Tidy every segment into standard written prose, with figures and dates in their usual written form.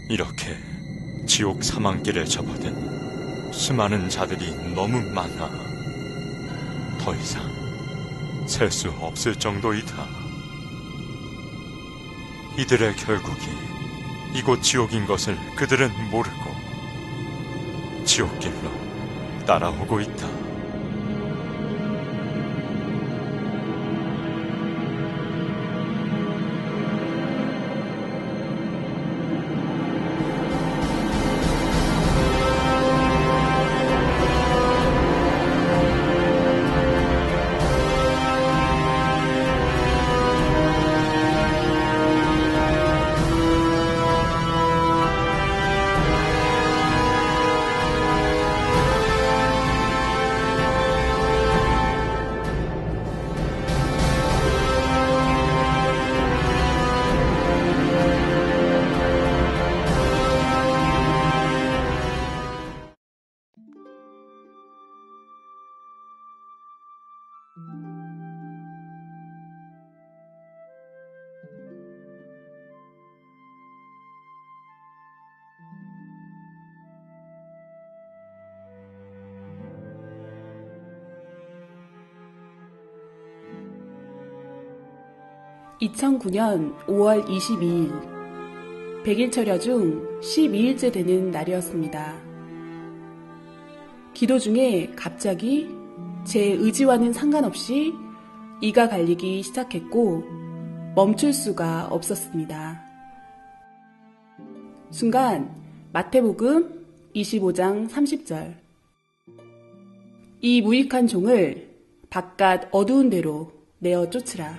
이렇게 지옥 사망길에 접어든 수많은 자들이 너무 많아 더 이상 셀 수 없을 정도이다. 이들의 결국이 이곳 지옥인 것을 그들은 모르고 지옥길로 따라오고 있다. (2009년 5월 22일) 100일철야 중 12일째 되는 날이었습니다. 기도 중에 갑자기 제 의지와는 상관없이 이가 갈리기 시작했고 멈출 수가 없었습니다. 순간 마태복음 25장 30절 이 무익한 종을 바깥 어두운 데로 내어 쫓으라.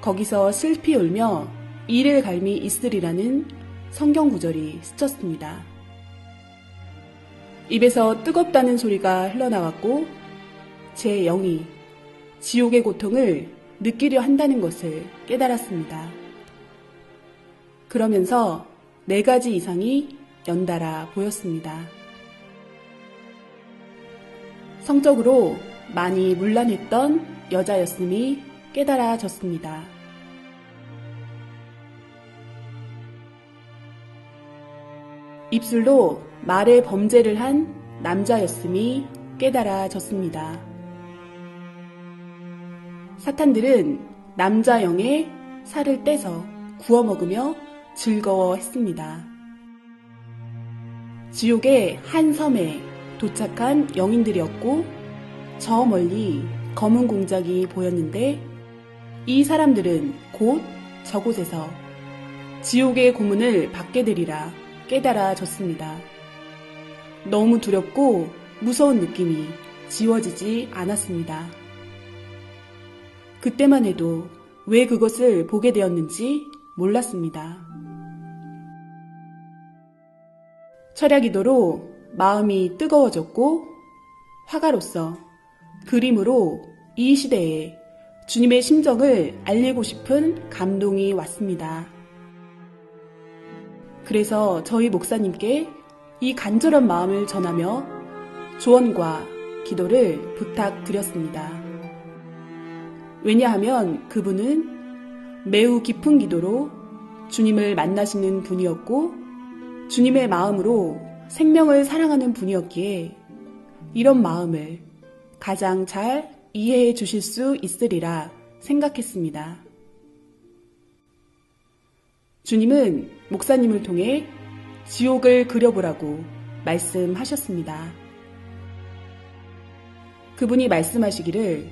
거기서 슬피 울며 이를 갈미 있으리라는 성경 구절이 스쳤습니다. 입에서 뜨겁다는 소리가 흘러나왔고 제 영이 지옥의 고통을 느끼려 한다는 것을 깨달았습니다. 그러면서 4가지 이상이 연달아 보였습니다. 성적으로 많이 문란했던 여자였음이 깨달아졌습니다. 입술로 말의 범죄를 한 남자였음이 깨달아졌습니다. 사탄들은 남자 영의 살을 떼서 구워 먹으며 즐거워했습니다. 지옥의 한 섬에 도착한 영인들이었고 저 멀리 검은 공작이 보였는데 이 사람들은 곧 저곳에서 지옥의 고문을 받게 되리라 깨달아졌습니다. 너무 두렵고 무서운 느낌이 지워지지 않았습니다. 그때만 해도 왜 그것을 보게 되었는지 몰랐습니다. 철야기도로 마음이 뜨거워졌고 화가로서 그림으로 이 시대에 주님의 심정을 알리고 싶은 감동이 왔습니다. 그래서 저희 목사님께 이 간절한 마음을 전하며 조언과 기도를 부탁드렸습니다. 왜냐하면 그분은 매우 깊은 기도로 주님을 만나시는 분이었고 주님의 마음으로 생명을 사랑하는 분이었기에 이런 마음을 가장 잘 이해해 주실 수 있으리라 생각했습니다. 주님은 목사님을 통해 지옥을 그려보라고 말씀하셨습니다. 그분이 말씀하시기를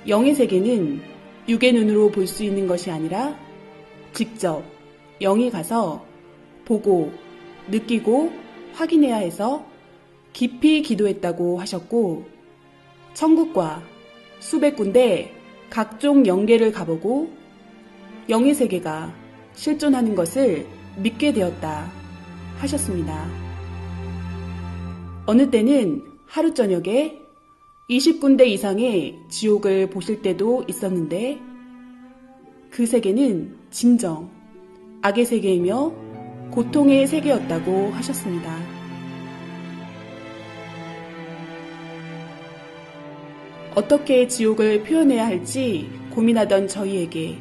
영의 세계는 육의 눈으로 볼 수 있는 것이 아니라 직접 영이 가서 보고 느끼고 확인해야 해서 깊이 기도했다고 하셨고 천국과 수백 군데 각종 영계를 가보고 영의 세계가 실존하는 것을 믿게 되었다 하셨습니다. 어느 때는 하루 저녁에 20군데 이상의 지옥을 보실 때도 있었는데 그 세계는 진정 악의 세계이며 고통의 세계였다고 하셨습니다. 어떻게 지옥을 표현해야 할지 고민하던 저희에게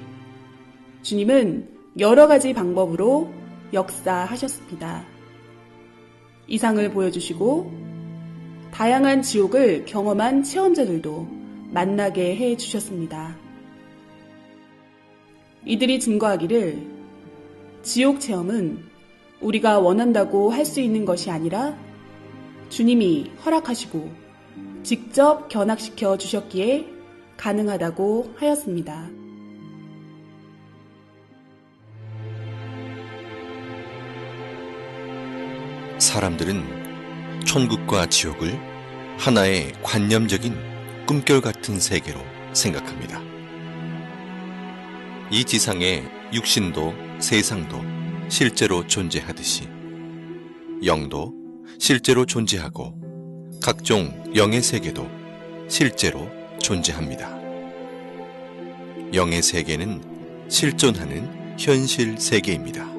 주님은 여러 가지 방법으로 역사하셨습니다. 이상을 보여주시고 다양한 지옥을 경험한 체험자들도 만나게 해주셨습니다. 이들이 증거하기를 지옥 체험은 우리가 원한다고 할 수 있는 것이 아니라 주님이 허락하시고 직접 견학시켜 주셨기에 가능하다고 하였습니다. 사람들은 천국과 지옥을 하나의 관념적인 꿈결 같은 세계로 생각합니다. 이 지상의 육신도 세상도 실제로 존재하듯이 영도 실제로 존재하고 각종 영의 세계도 실제로 존재합니다. 영의 세계는 실존하는 현실 세계입니다.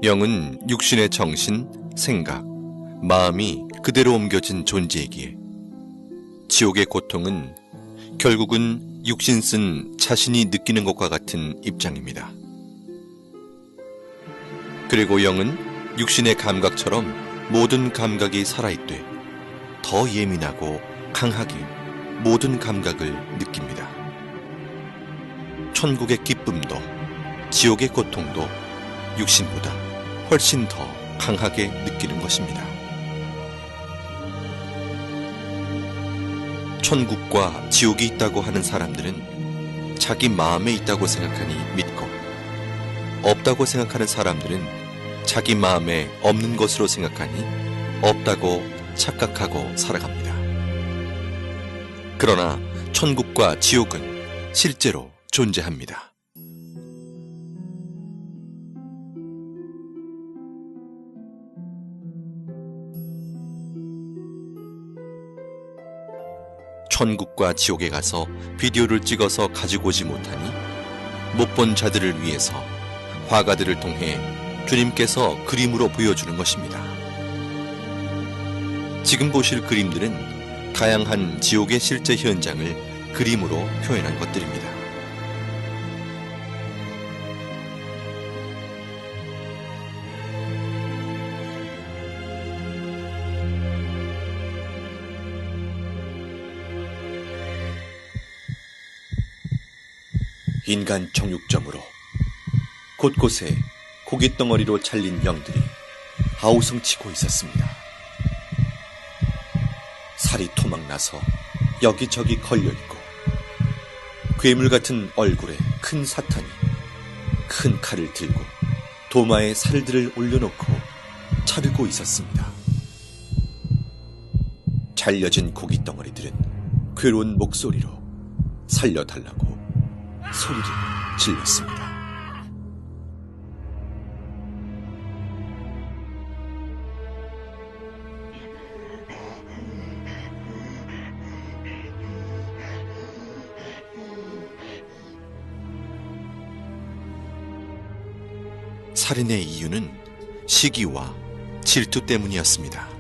영은 육신의 정신, 생각, 마음이 그대로 옮겨진 존재이기에 지옥의 고통은 결국은 육신 쓴 자신이 느끼는 것과 같은 입장입니다. 그리고 영은 육신의 감각처럼 모든 감각이 살아있되 더 예민하고 강하게 모든 감각을 느낍니다. 천국의 기쁨도 지옥의 고통도 육신보다 훨씬 더 강하게 느끼는 것입니다. 천국과 지옥이 있다고 하는 사람들은 자기 마음에 있다고 생각하니 믿고, 없다고 생각하는 사람들은 자기 마음에 없는 것으로 생각하니 없다고 착각하고 살아갑니다. 그러나 천국과 지옥은 실제로 존재합니다. 천국과 지옥에 가서 비디오를 찍어서 가지고 오지 못하니 못 본 자들을 위해서 화가들을 통해 주님께서 그림으로 보여주는 것입니다. 지금 보실 그림들은 다양한 지옥의 실제 현장을 그림으로 표현한 것들입니다. 인간 정육점으로 곳곳에 고깃덩어리로 잘린 영들이 아우성치고 있었습니다. 살이 토막나서 여기저기 걸려있고 괴물 같은 얼굴에 큰 사탄이 큰 칼을 들고 도마에 살들을 올려놓고 자르고 있었습니다. 잘려진 고깃덩어리들은 괴로운 목소리로 살려달라고 소리를 질렀습니다. 살인의 이유는 시기와 질투 때문이었습니다.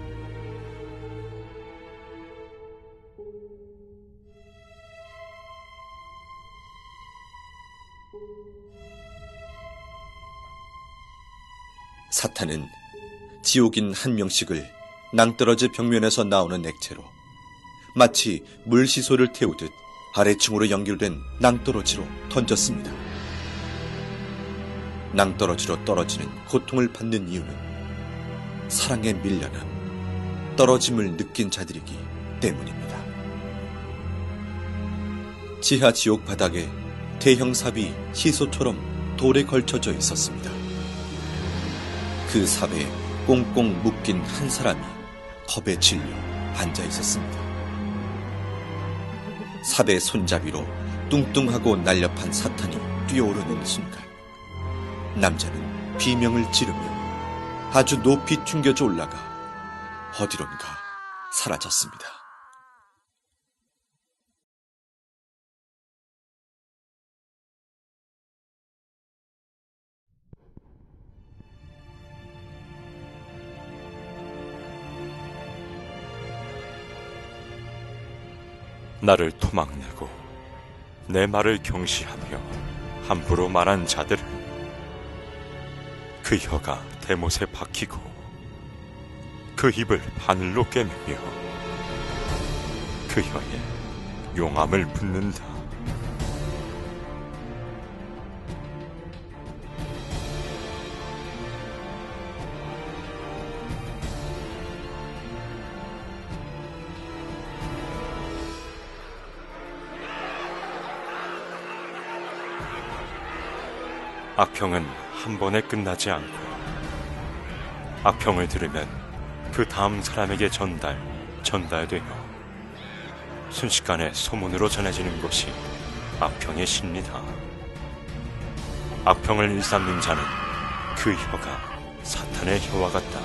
사탄은 지옥인 한 명씩을 낭떠러지 벽면에서 나오는 액체로 마치 물시소를 태우듯 아래층으로 연결된 낭떠러지로 던졌습니다. 낭떠러지로 떨어지는 고통을 받는 이유는 사랑에 밀려나 떨어짐을 느낀 자들이기 때문입니다. 지하 지옥 바닥에 대형 삽이 시소처럼 돌에 걸쳐져 있었습니다. 그 삽에 꽁꽁 묶인 한 사람이 겁에 질려 앉아 있었습니다. 삽의 손잡이로 뚱뚱하고 날렵한 사탄이 뛰어오르는 순간 남자는 비명을 지르며 아주 높이 튕겨져 올라가 어디론가 사라졌습니다. 나를 토막내고 내 말을 경시하며 함부로 말한 자들은 그 혀가 대못에 박히고 그 입을 바늘로 꿰매며 그 혀에 용암을 붓는다. 악평은 한 번에 끝나지 않고 악평을 들으면 그 다음 사람에게 전달되어 순식간에 소문으로 전해지는 것이 악평의 시입니다. 악평을 일삼는 자는 그 혀가 사탄의 혀와 같다.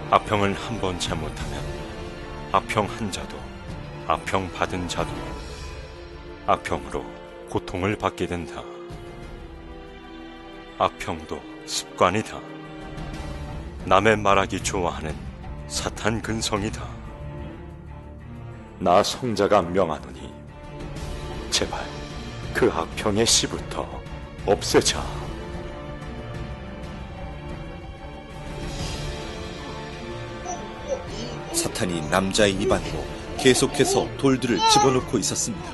악평을 한 번 잘못하면 악평 한 자도 악평 받은 자도 악평으로 고통을 받게 된다. 악평도 습관이다. 남의 말하기 좋아하는 사탄 근성이다. 나 성자가 명하노니 제발 그 악평의 씨부터 없애자. 사탄이 남자의 입 안으로 계속해서 돌들을 집어넣고 있었습니다.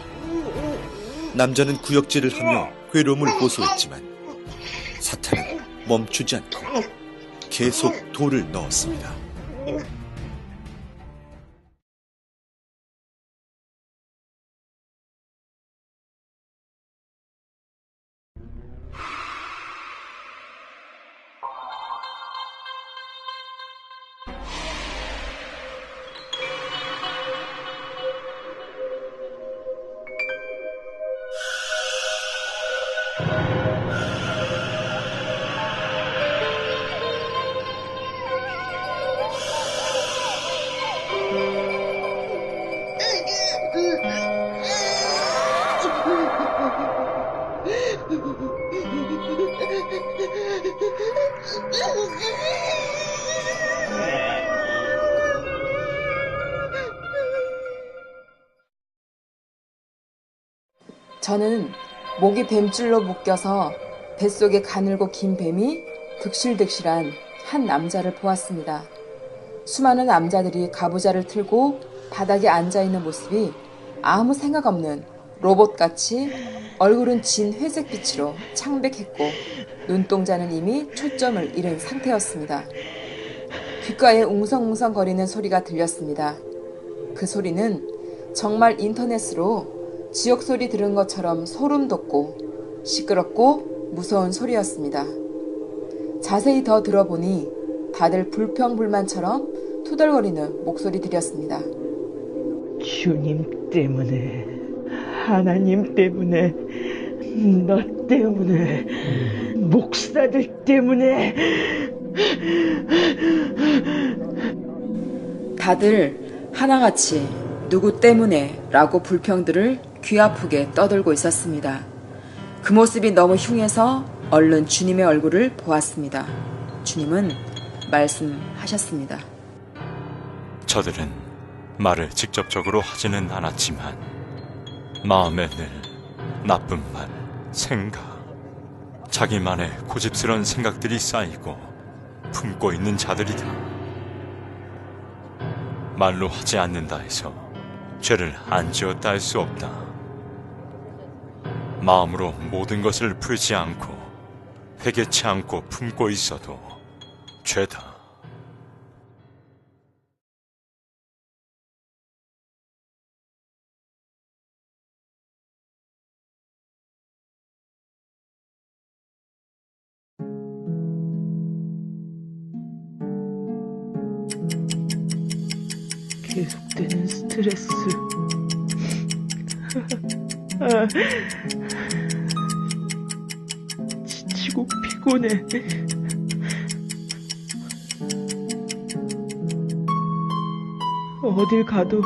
남자는 구역질을 하며 괴로움을 호소했지만 사탄은 멈추지 않고 계속 돌을 넣었습니다. 저는 목이 뱀줄로 묶여서 뱃속에 가늘고 긴 뱀이 득실득실한 한 남자를 보았습니다. 수많은 남자들이 가부좌를 틀고 바닥에 앉아있는 모습이 아무 생각 없는 로봇같이 얼굴은 진 회색빛으로 창백했고 눈동자는 이미 초점을 잃은 상태였습니다. 귓가에 웅성웅성거리는 소리가 들렸습니다. 그 소리는 정말 인터넷으로 지옥소리 들은 것처럼 소름 돋고 시끄럽고 무서운 소리였습니다. 자세히 더 들어보니 다들 불평불만처럼 투덜거리는 목소리들이었습니다. 주님 때문에, 하나님 때문에, 너 때문에, 목사들 때문에. 다들 하나같이 누구 때문에 라고 불평들을 귀아프게 떠들고 있었습니다. 그 모습이 너무 흉해서 얼른 주님의 얼굴을 보았습니다. 주님은 말씀하셨습니다. 저들은 말을 직접적으로 하지는 않았지만 마음에 늘 나쁜 말, 생각, 자기만의 고집스러운 생각들이 쌓이고 품고 있는 자들이다. 말로 하지 않는다 해서 죄를 안 지었다 할 수 없다. 마음으로 모든 것을 풀지 않고 회개치 않고 품고 있어도 죄다. 계속되는 스트레스. 지치고 피곤해. 어딜 가도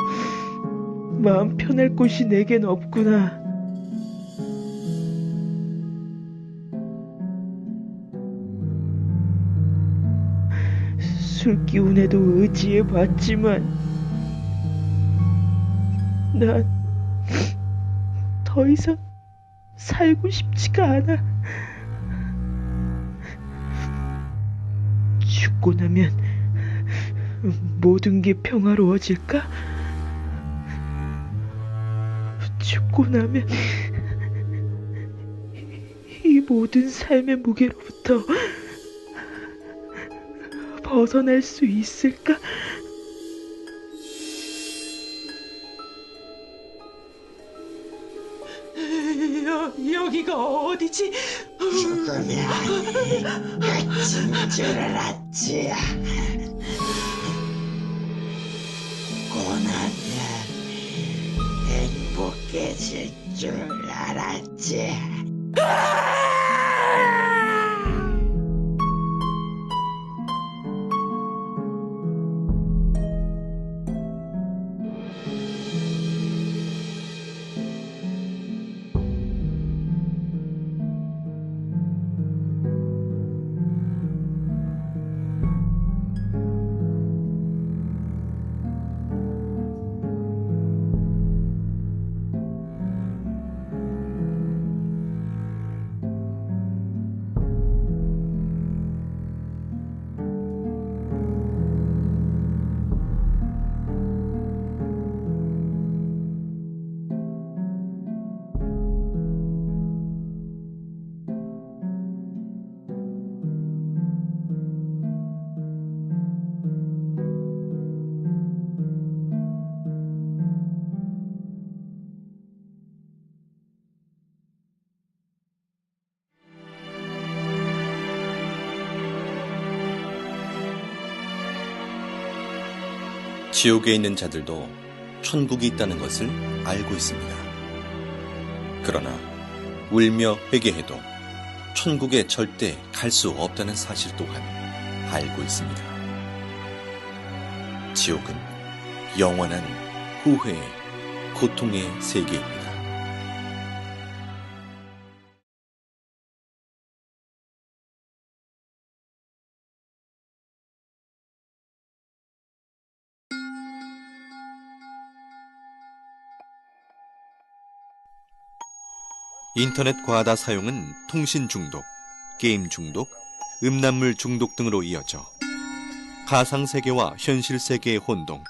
마음 편할 곳이 내겐 없구나. 술 기운에도 의지해봤지만 난 더 이상 살고 싶지가 않아. 죽고 나면 모든 게 평화로워질까? 죽고 나면 이 모든 삶의 무게로부터 벗어날 수 있을까? 여기가 어디지? 죽으면 끝인 줄 알았지. 고나면 행복해질 줄 알았지. 지옥에 있는 자들도 천국이 있다는 것을 알고 있습니다. 그러나 울며 회개해도 천국에 절대 갈 수 없다는 사실 또한 알고 있습니다. 지옥은 영원한 후회의 고통의 세계입니다. 인터넷 과다 사용은 통신 중독, 게임 중독, 음란물 중독 등으로 이어져 가상세계와 현실세계의 혼동,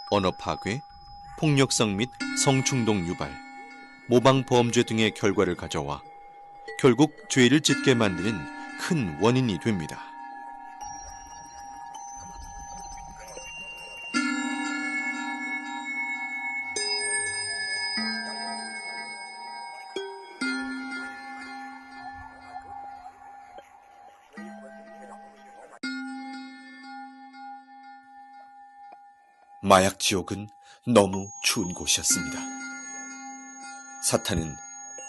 언어 파괴, 폭력성 및 성충동 유발, 모방 범죄 등의 결과를 가져와 결국 죄를 짓게 만드는 큰 원인이 됩니다. 마약 지옥은 너무 추운 곳이었습니다. 사탄은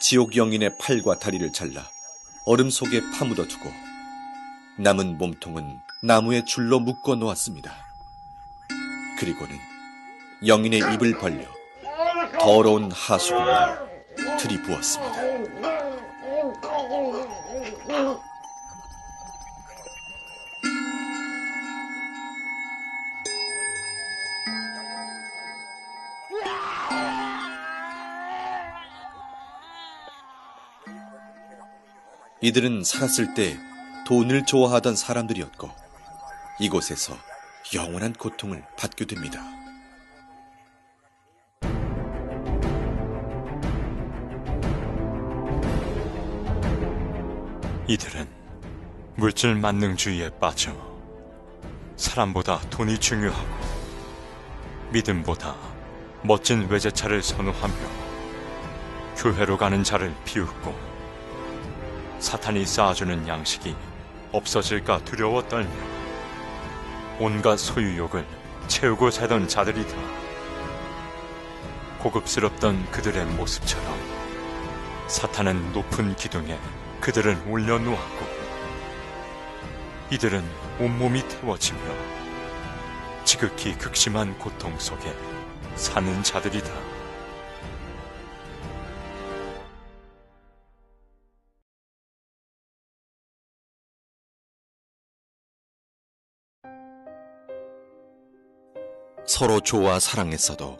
지옥 영인의 팔과 다리를 잘라 얼음 속에 파묻어 두고 남은 몸통은 나무에 줄로 묶어 놓았습니다. 그리고는 영인의 입을 벌려 더러운 하수구를 들이부었습니다. 이들은 살았을 때 돈을 좋아하던 사람들이었고 이곳에서 영원한 고통을 받게 됩니다. 이들은 물질 만능주의에 빠져 사람보다 돈이 중요하고 믿음보다 멋진 외제차를 선호하며 교회로 가는 자를 비웃고 사탄이 쌓아주는 양식이 없어질까 두려워 떨며 온갖 소유욕을 채우고 살던 자들이다. 고급스럽던 그들의 모습처럼 사탄은 높은 기둥에 그들을 올려놓았고 이들은 온몸이 태워지며 지극히 극심한 고통 속에 사는 자들이다. 서로 좋아 사랑했어도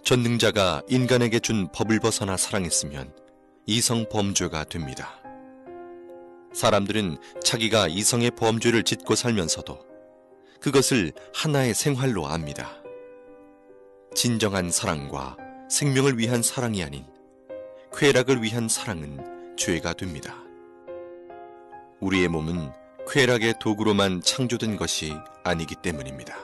전능자가 인간에게 준 법을 벗어나 사랑했으면 이성 범죄가 됩니다. 사람들은 자기가 이성의 범죄를 짓고 살면서도 그것을 하나의 생활로 압니다. 진정한 사랑과 생명을 위한 사랑이 아닌 쾌락을 위한 사랑은 죄가 됩니다. 우리의 몸은 쾌락의 도구로만 창조된 것이 아니기 때문입니다.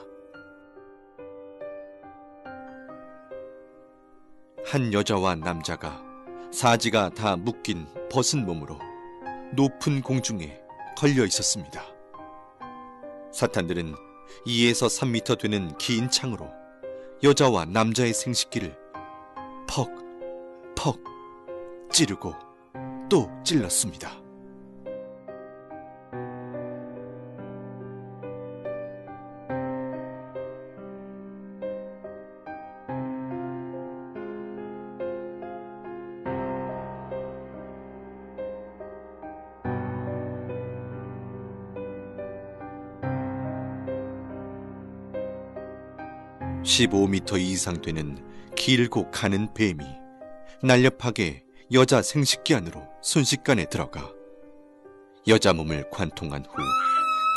한 여자와 남자가 사지가 다 묶인 벗은 몸으로 높은 공중에 걸려 있었습니다. 사탄들은 2에서 3미터 되는 긴 창으로 여자와 남자의 생식기를 퍽, 퍽 찌르고 또 찔렀습니다. (15m) 이상 되는 길고 가는 뱀이 날렵하게 여자 생식기 안으로 순식간에 들어가 여자 몸을 관통한 후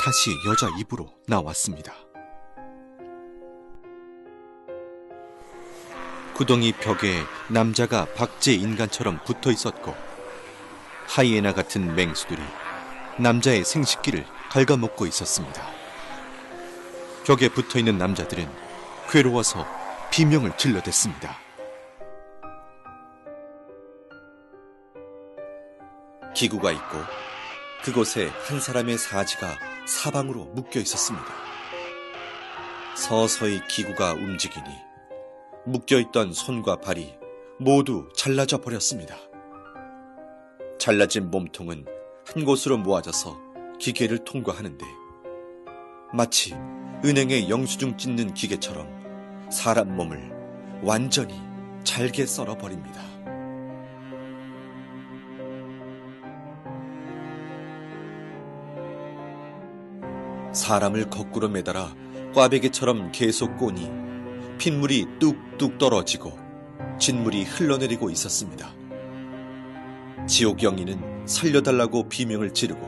다시 여자 입으로 나왔습니다. 구덩이 벽에 남자가 박제 인간처럼 붙어 있었고 하이에나 같은 맹수들이 남자의 생식기를 갉아먹고 있었습니다. 벽에 붙어 있는 남자들은 괴로워서 비명을 질러댔습니다. 기구가 있고 그곳에 한 사람의 사지가 사방으로 묶여 있었습니다. 서서히 기구가 움직이니 묶여있던 손과 발이 모두 잘라져 버렸습니다. 잘라진 몸통은 한 곳으로 모아져서 기계를 통과하는데 마치 은행에 영수증 찢는 기계처럼 사람 몸을 완전히 잘게 썰어버립니다. 사람을 거꾸로 매달아 꽈배기처럼 계속 꼬니 핏물이 뚝뚝 떨어지고 진물이 흘러내리고 있었습니다. 지옥 영인은 살려달라고 비명을 지르고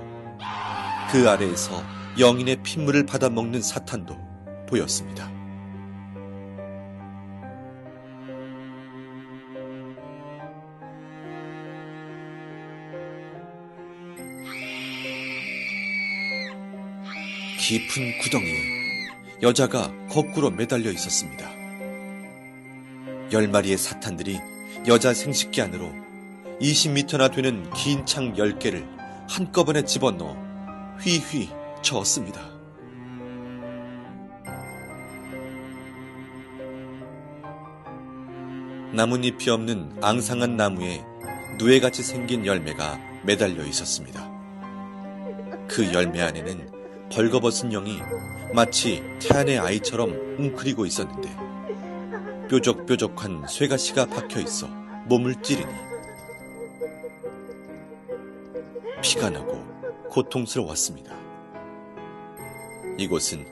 그 아래에서 영인의 핏물을 받아먹는 사탄도 보였습니다. 깊은 구덩이에 여자가 거꾸로 매달려 있었습니다. 10마리의 사탄들이 여자 생식기 안으로 20m나 되는 긴 창 10개를 한꺼번에 집어넣어 휘휘 저었습니다. 나뭇잎이 없는 앙상한 나무에 누에같이 생긴 열매가 매달려 있었습니다. 그 열매 안에는 벌거벗은 영이 마치 태안의 아이처럼 웅크리고 있었는데 뾰족뾰족한 쇠가시가 박혀 있어 몸을 찌르니 피가 나고 고통스러웠습니다. 이곳은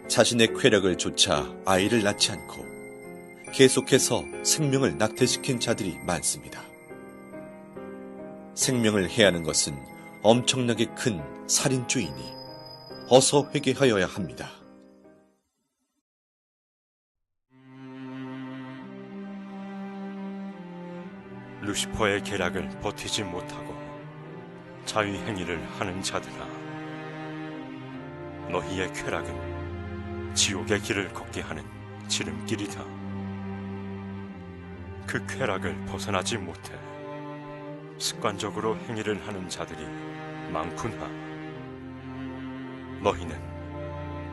자신의 쾌락을 좇아 아이를 낳지 않고 계속해서 생명을 낙태시킨 자들이 많습니다. 생명을 해하는 것은 엄청나게 큰 살인죄이니 어서 회개하여야 합니다. 루시퍼의 계략을 버티지 못하고 자위행위를 하는 자들아, 너희의 쾌락은 지옥의 길을 걷게 하는 지름길이다. 그 쾌락을 벗어나지 못해 습관적으로 행위를 하는 자들이 많구나. 너희는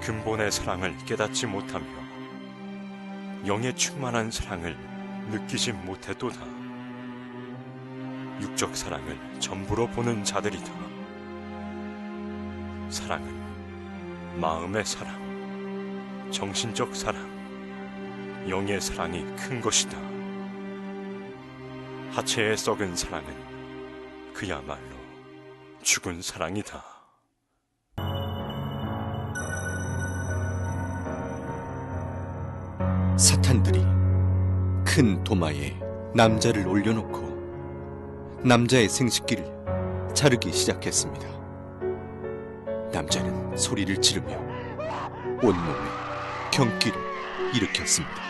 근본의 사랑을 깨닫지 못하며 영의 충만한 사랑을 느끼지 못해도다. 육적 사랑을 전부로 보는 자들이다. 사랑은 마음의 사랑, 정신적 사랑, 영의 사랑이 큰 것이다. 하체에 썩은 사랑은 그야말로 죽은 사랑이다. 사탄들이 큰 도마에 남자를 올려놓고 남자의 생식기를 자르기 시작했습니다. 남자는 소리를 지르며 온몸에 경기를 일으켰습니다.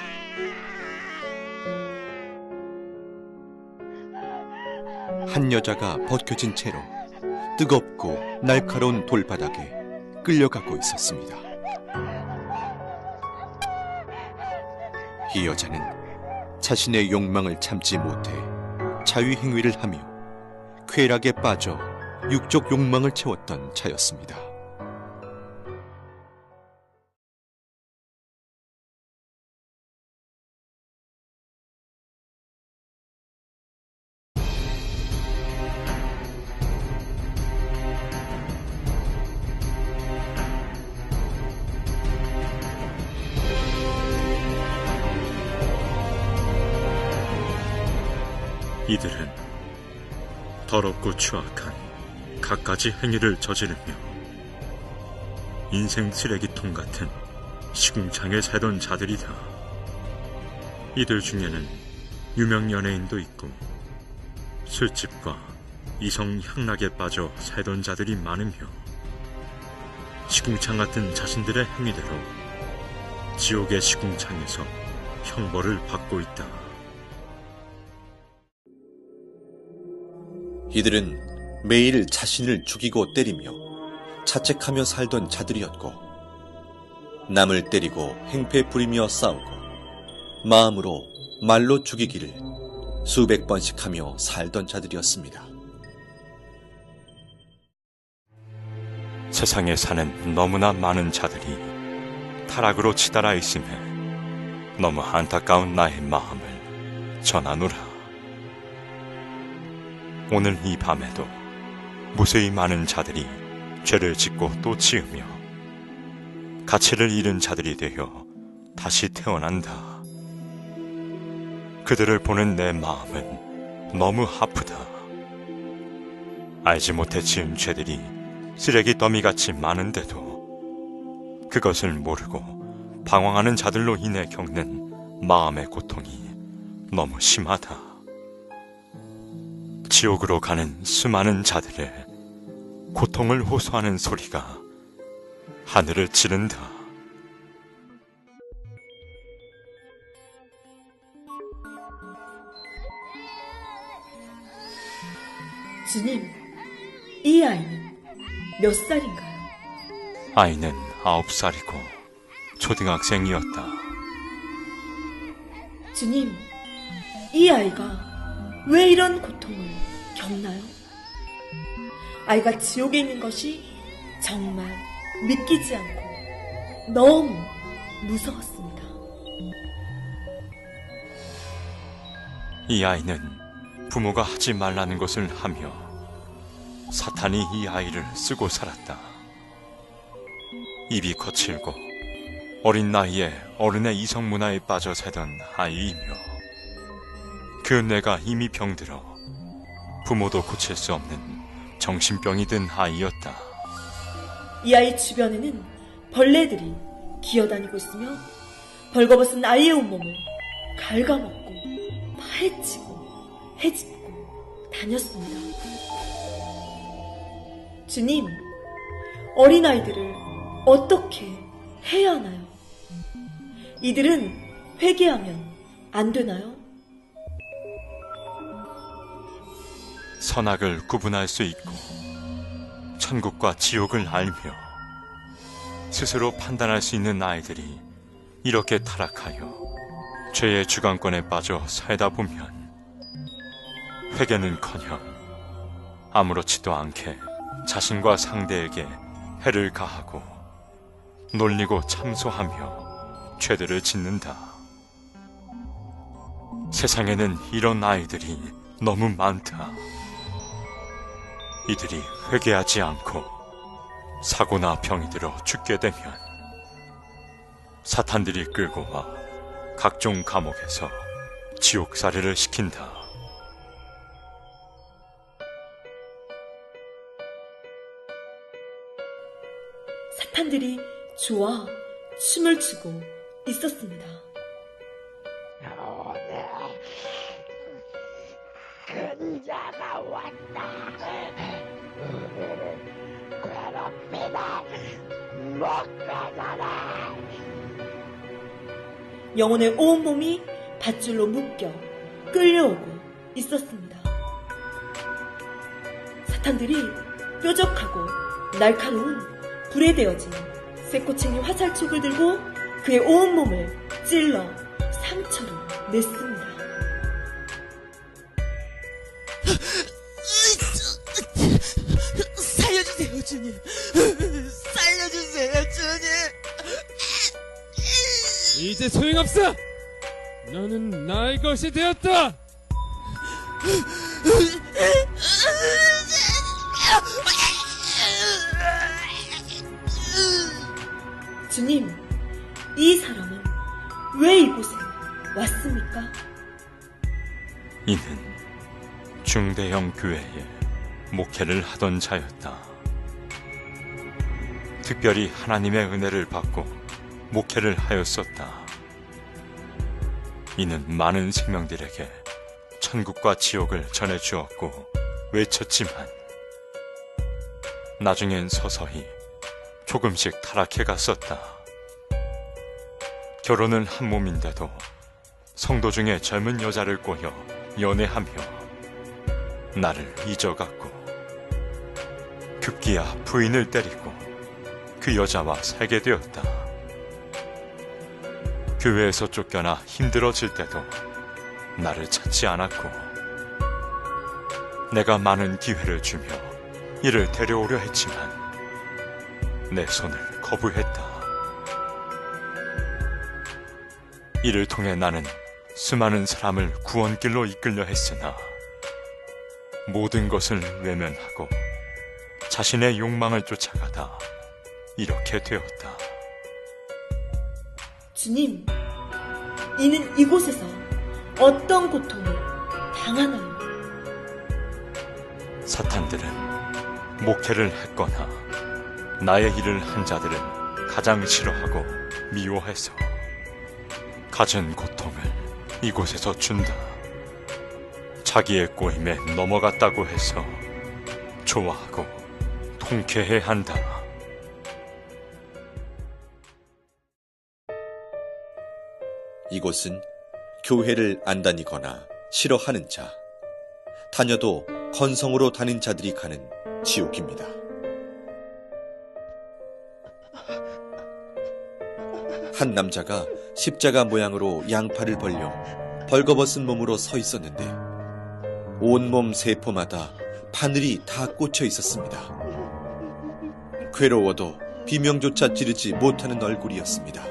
한 여자가 벗겨진 채로 뜨겁고 날카로운 돌바닥에 끌려가고 있었습니다. 이 여자는 자신의 욕망을 참지 못해 자위행위를 하며 쾌락에 빠져 육적 욕망을 채웠던 자였습니다. 이들은 더럽고 추악한 갖가지 행위를 저지르며 인생 쓰레기통 같은 시궁창에 살던 자들이다. 이들 중에는 유명 연예인도 있고 술집과 이성 향락에 빠져 살던 자들이 많으며 시궁창 같은 자신들의 행위대로 지옥의 시궁창에서 형벌을 받고 있다. 이들은 매일 자신을 죽이고 때리며 자책하며 살던 자들이었고, 남을 때리고 행패 부리며 싸우고 마음으로 말로 죽이기를 수백 번씩 하며 살던 자들이었습니다. 세상에 사는 너무나 많은 자들이 타락으로 치달아 있음에 너무 안타까운 나의 마음을 전하노라. 오늘 이 밤에도 무수히 많은 자들이 죄를 짓고 또 지으며 가치를 잃은 자들이 되어 다시 태어난다. 그들을 보는 내 마음은 너무 아프다. 알지 못해 지은 죄들이 쓰레기 더미같이 많은데도 그것을 모르고 방황하는 자들로 인해 겪는 마음의 고통이 너무 심하다. 지옥으로 가는 수많은 자들의 고통을 호소하는 소리가 하늘을 찌른다. 주님, 이 아이는 몇 살인가요? 아이는 9살이고 초등학생이었다. 주님, 이 아이가 왜 이런 고통을 겪나요? 아이가 지옥에 있는 것이 정말 믿기지 않고 너무 무서웠습니다. 이 아이는 부모가 하지 말라는 것을 하며 사탄이 이 아이를 쓰고 살았다. 입이 거칠고 어린 나이에 어른의 이성 문화에 빠져 살던 아이이며 그 뇌가 이미 병들어 부모도 고칠 수 없는 정신병이 든 아이였다. 이 아이 주변에는 벌레들이 기어다니고 있으며 벌거벗은 아이의 온몸을 갉아먹고 파헤치고 헤집고 다녔습니다. 주님, 어린아이들을 어떻게 해야 하나요? 이들은 회개하면 안 되나요? 선악을 구분할 수 있고 천국과 지옥을 알며 스스로 판단할 수 있는 아이들이 이렇게 타락하여 죄의 주관권에 빠져 살다 보면 회개는커녕 아무렇지도 않게 자신과 상대에게 해를 가하고 놀리고 참소하며 죄들을 짓는다. 세상에는 이런 아이들이 너무 많다. 이들이 회개하지 않고 사고나 병이 들어 죽게 되면 사탄들이 끌고 와 각종 감옥에서 지옥살이를 시킨다. 사탄들이 좋아 춤을 추고 있었습니다. 오늘 근자가 왔다. 우리를 괴롭히다. 영혼의 온몸이 밧줄로 묶여 끌려오고 있었습니다. 사탄들이 뾰족하고 날카로운 불에 데워진 쇠꼬챙이 화살촉을 들고 그의 온몸을 찔러 상처를 냈습니다. 살려주세요, 주님. 살려주세요, 주님. 이제 소용없어! 너는 나의 것이 되었다! 주님, 이 사람은 왜 이곳에 왔습니까? 이는 중대형 교회에 목회를 하던 자였다. 특별히 하나님의 은혜를 받고 목회를 하였었다. 이는 많은 생명들에게 천국과 지옥을 전해주었고 외쳤지만 나중엔 서서히 조금씩 타락해 갔었다. 결혼은 한 몸인데도 성도 중에 젊은 여자를 꼬여 연애하며 나를 잊어갔고 급기야 부인을 때리고 그 여자와 살게 되었다. 교회에서 쫓겨나 힘들어질 때도 나를 찾지 않았고 내가 많은 기회를 주며 이를 데려오려 했지만 내 손을 거부했다. 이를 통해 나는 수많은 사람을 구원길로 이끌려 했으나 모든 것을 외면하고 자신의 욕망을 쫓아가다 이렇게 되었다. 주님, 이는 이곳에서 어떤 고통을 당하나요? 사탄들은 목회를 했거나 나의 일을 한 자들은 가장 싫어하고 미워해서 가진 고통을 이곳에서 준다. 자기의 꼬임에 넘어갔다고 해서 좋아하고 통쾌해 한다. 이곳은 교회를 안 다니거나 싫어하는 자, 다녀도 건성으로 다닌 자들이 가는 지옥입니다. 한 남자가 십자가 모양으로 양팔을 벌려 벌거벗은 몸으로 서 있었는데 온몸 세포마다 바늘이 다 꽂혀 있었습니다. 괴로워도 비명조차 지르지 못하는 얼굴이었습니다.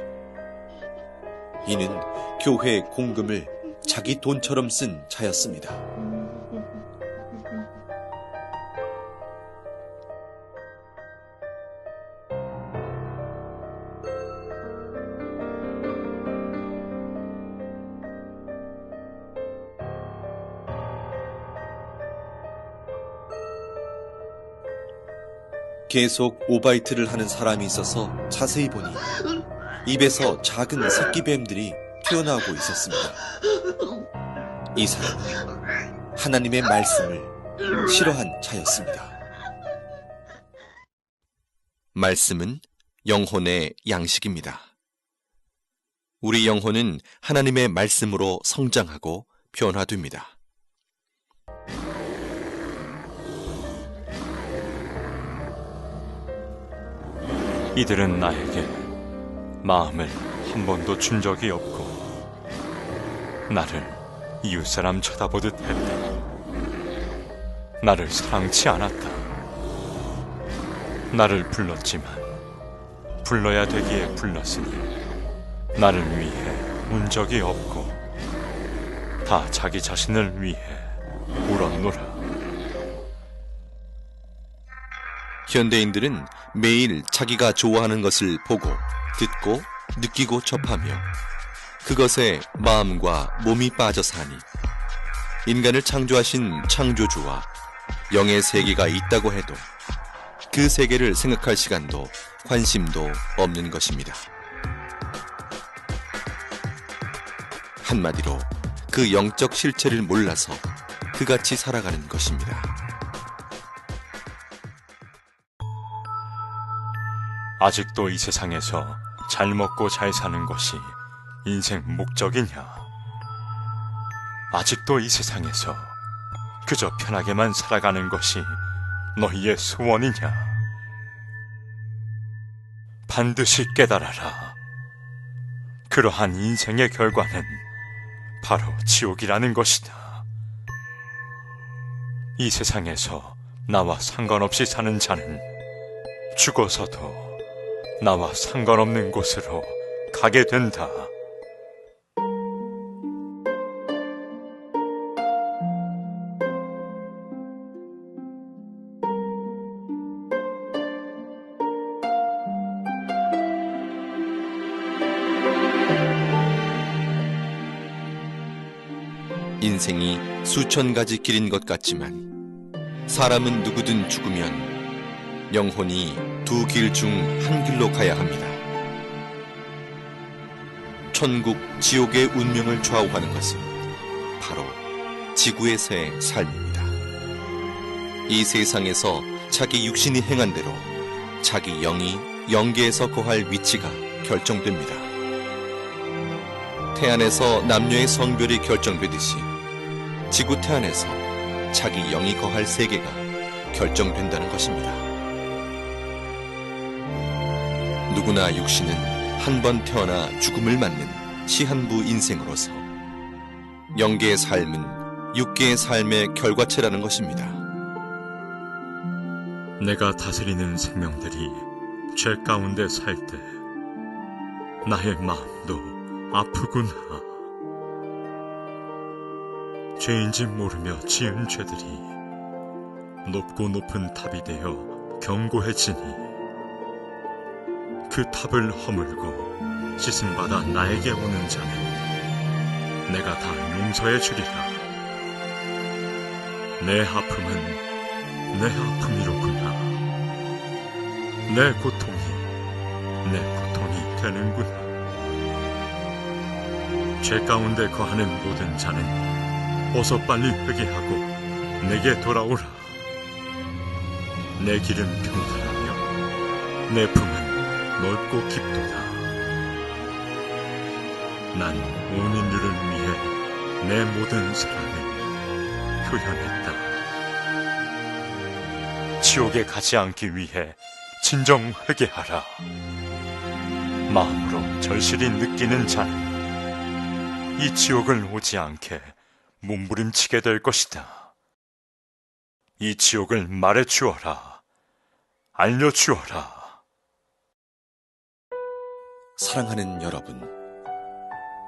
이는 교회 공금을 자기 돈처럼 쓴 자였습니다. 계속 오바이트를 하는 사람이 있어서 자세히 보니 입에서 작은 새끼뱀들이 튀어나오고 있었습니다. 이 사람은 하나님의 말씀을 싫어한 자였습니다. 말씀은 영혼의 양식입니다. 우리 영혼은 하나님의 말씀으로 성장하고 변화됩니다. 이들은 나에게 마음을 한 번도 준 적이 없고 나를 이웃사람 쳐다보듯 했다. 나를 사랑치 않았다. 나를 불렀지만 불러야 되기에 불렀으니 나를 위해 운 적이 없고 다 자기 자신을 위해 울었노라. 현대인들은 매일 자기가 좋아하는 것을 보고, 듣고, 느끼고 접하며 그것에 마음과 몸이 빠져 사니 인간을 창조하신 창조주와 영의 세계가 있다고 해도 그 세계를 생각할 시간도 관심도 없는 것입니다. 한마디로 그 영적 실체를 몰라서 그같이 살아가는 것입니다. 아직도 이 세상에서 잘 먹고 잘 사는 것이 인생 목적이냐? 아직도 이 세상에서 그저 편하게만 살아가는 것이 너희의 소원이냐? 반드시 깨달아라. 그러한 인생의 결과는 바로 지옥이라는 것이다. 이 세상에서 나와 상관없이 사는 자는 죽어서도 나와 상관없는 곳으로 가게 된다. 인생이 수천 가지 길인 것 같지만 사람은 누구든 죽으면 영혼이 두 길 중 한 길로 가야 합니다. 천국, 지옥의 운명을 좌우하는 것은 바로 지구에서의 삶입니다. 이 세상에서 자기 육신이 행한 대로 자기 영이 영계에서 거할 위치가 결정됩니다. 태안에서 남녀의 성별이 결정되듯이 지구 태안에서 자기 영이 거할 세계가 결정된다는 것입니다. 누구나 육신은 한 번 태어나 죽음을 맞는 시한부 인생으로서 영계의 삶은 육계의 삶의 결과체라는 것입니다. 내가 다스리는 생명들이 죄 가운데 살 때 나의 마음도 아프구나. 죄인지 모르며 지은 죄들이 높고 높은 탑이 되어 견고해지니 그 탑을 허물고 씻음받아 나에게 오는 자는 내가 다 용서해 주리라. 내 아픔은 내 아픔이로구나. 내 고통이 되는구나. 죄 가운데 거하는 모든 자는 어서 빨리 회개하고 내게 돌아오라. 내 길은 평탄하며 내 품은 넓고 깊도다. 난 온 인류를 위해 내 모든 사랑을 표현했다. 지옥에 가지 않기 위해 진정 회개하라. 마음으로 절실히 느끼는 자는 이 지옥을 오지 않게 몸부림치게 될 것이다. 이 지옥을 말해주어라. 알려주어라. 사랑하는 여러분,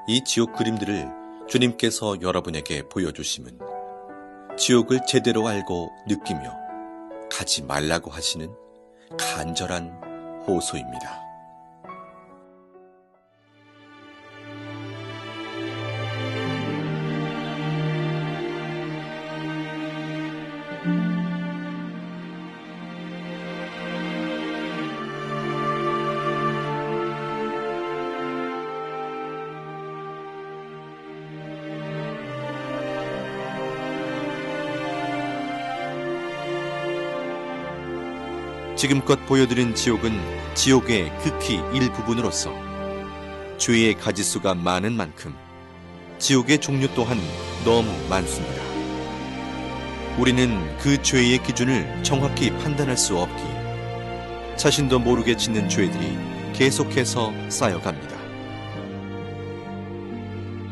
이 지옥 그림들을 주님께서 여러분에게 보여주심은 지옥을 제대로 알고 느끼며 가지 말라고 하시는 간절한 호소입니다. 지금껏 보여드린 지옥은 지옥의 극히 일부분으로서 죄의 가지수가 많은 만큼 지옥의 종류 또한 너무 많습니다. 우리는 그 죄의 기준을 정확히 판단할 수 없기에 자신도 모르게 짓는 죄들이 계속해서 쌓여갑니다.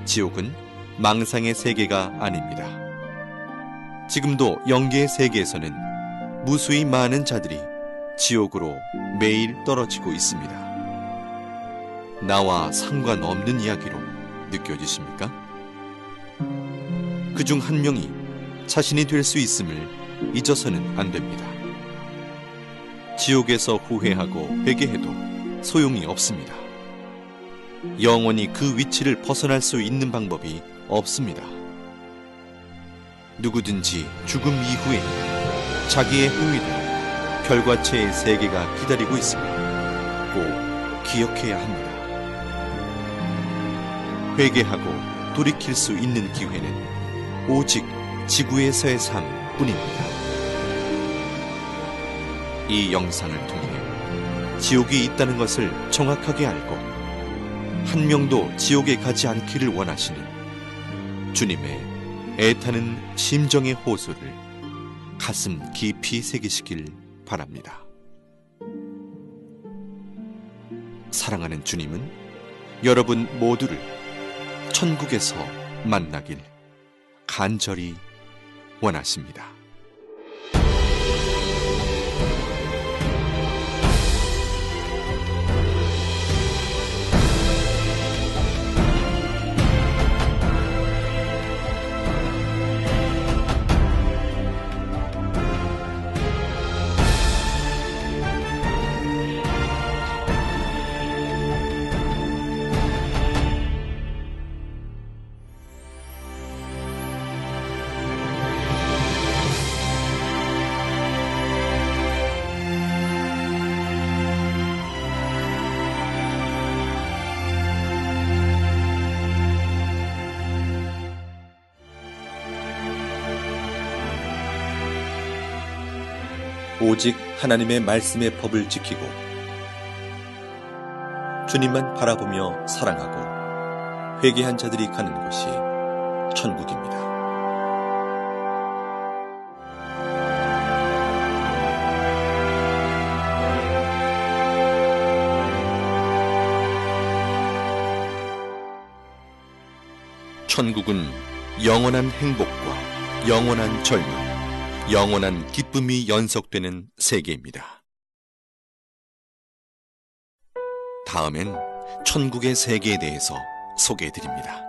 지옥은 망상의 세계가 아닙니다. 지금도 영계의 세계에서는 무수히 많은 자들이 지옥으로 매일 떨어지고 있습니다. 나와 상관없는 이야기로 느껴지십니까? 그중 한 명이 자신이 될 수 있음을 잊어서는 안 됩니다. 지옥에서 후회하고 회개해도 소용이 없습니다. 영원히 그 위치를 벗어날 수 있는 방법이 없습니다. 누구든지 죽음 이후에 자기의 행위대로 결과체의 세계가 기다리고 있음을 꼭 기억해야 합니다. 회개하고 돌이킬 수 있는 기회는 오직 지구에서의 삶뿐입니다. 이 영상을 통해 지옥이 있다는 것을 정확하게 알고 한 명도 지옥에 가지 않기를 원하시는 주님의 애타는 심정의 호소를 가슴 깊이 새기시길 바랍니다. 사랑하는 주님은 여러분 모두를 천국에서 만나길 간절히 원하십니다. 오직 하나님의 말씀의 법을 지키고 주님만 바라보며 사랑하고 회개한 자들이 가는 곳이 천국입니다. 천국은 영원한 행복과 영원한 젊음, 영원한 기쁨이 연속되는 세계입니다. 다음엔 천국의 세계에 대해서 소개해드립니다.